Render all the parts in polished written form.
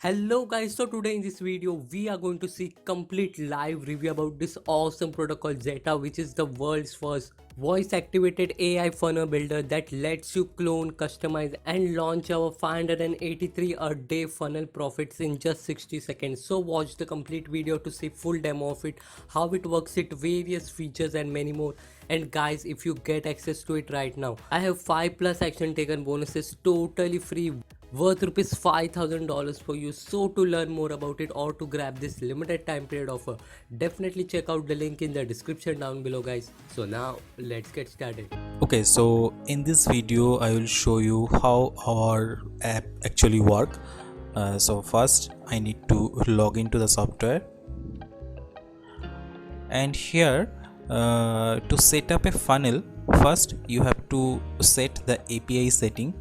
Hello guys, so today in this video we are going to see complete live review about this awesome product called ZETA, which is the world's first voice activated AI funnel builder that lets you clone, customize and launch our 583 a day funnel profits in just 60 seconds. So watch the complete video to see full demo of it, how it works, it various features and many more. And guys, if you get access to it right now, I have 5+ action taken bonuses totally free worth rupees $5,000 for you. So to learn more about it or to grab this limited time period offer, definitely check out the link in the description down below guys. So now let's get started. Okay, so in this video I will show you how our app actually work. So first I need to log into the software, and here to set up a funnel, first you have to set the API setting.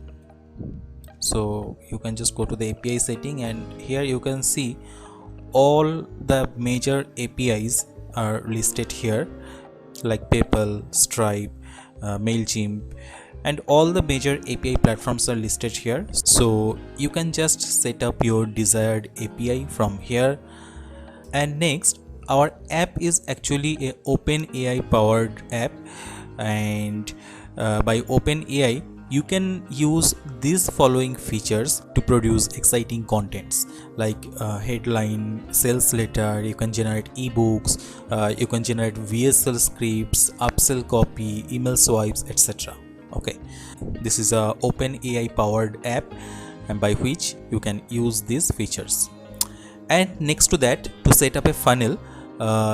So you can just go to the API setting, and here you can see all the major APIs are listed here, like PayPal, Stripe, MailChimp, and all the major API platforms are listed here. So you can just set up your desired API from here. And next, our app is actually a open AI powered app, and by open AI you can use these following features to produce exciting contents like headline, sales letter. You can generate ebooks, you can generate VSL scripts, upsell copy, email swipes, etc. Okay, this is a open AI powered app, and by which you can use these features. And next to that, to set up a funnel,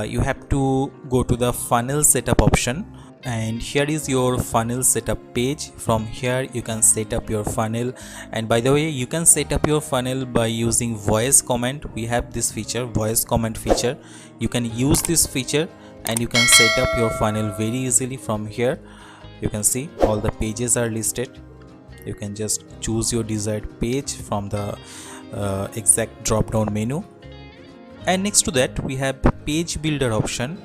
you have to go to the funnel setup option, and here is your funnel setup page. From here you can set up your funnel, and by the way, you can set up your funnel by using voice command. We have this feature, voice command feature. You can use this feature and you can set up your funnel very easily. From here you can see all the pages are listed. You can just choose your desired page from the exact drop down menu. And next to that we have page builder option.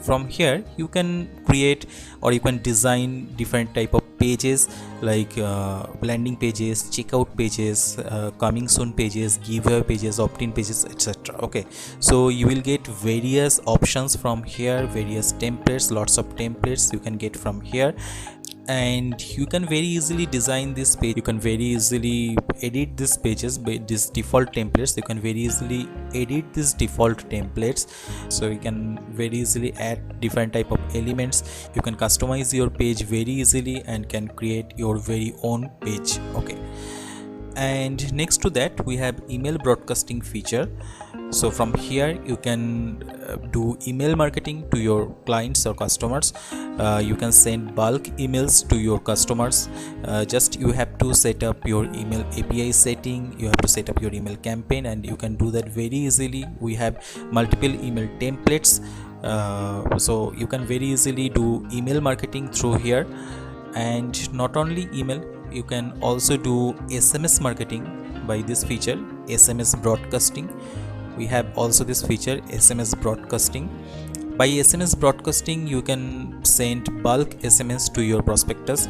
From here you can create or you can design different type of pages like landing pages, checkout pages, coming soon pages, giveaway pages, opt-in pages, etc. Okay, so you will get various options from here, various templates, lots of templates you can get from here, and you can very easily design this page. You can very easily edit these pages by this default templates. You can very easily edit these default templates, so you can very easily add different type of elements. You can customize your page very easily and can create your very own page. Okay, and next to that we have email broadcasting feature. So from here you can do email marketing to your clients or customers. You can send bulk emails to your customers. Just you have to set up your email API setting, you have to set up your email campaign, and you can do that very easily. We have multiple email templates, so you can very easily do email marketing through here. And not only email, you can also do SMS marketing by this feature, SMS broadcasting. We have also this feature, SMS broadcasting. By SMS broadcasting you can send bulk SMS to your prospectus.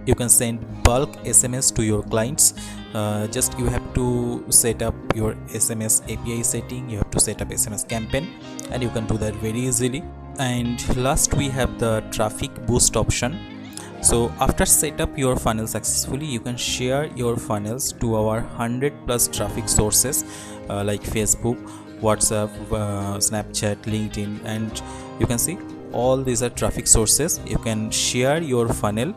You can send bulk SMS to your clients. Just you have to set up your SMS API setting, you have to set up SMS campaign, and you can do that very easily. And last we have the traffic boost option. So after set up your funnel successfully, you can share your funnels to our 100+ traffic sources like Facebook, WhatsApp, Snapchat, LinkedIn, and you can see all these are traffic sources. You can share your funnel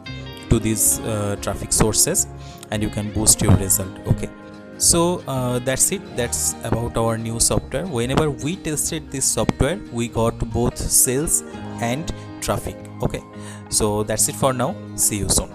to these traffic sources and you can boost your result. Okay, so that's it. That's about our new software. Whenever we tested this software, we got both sales and traffic. Okay, so that's it for now. See you soon.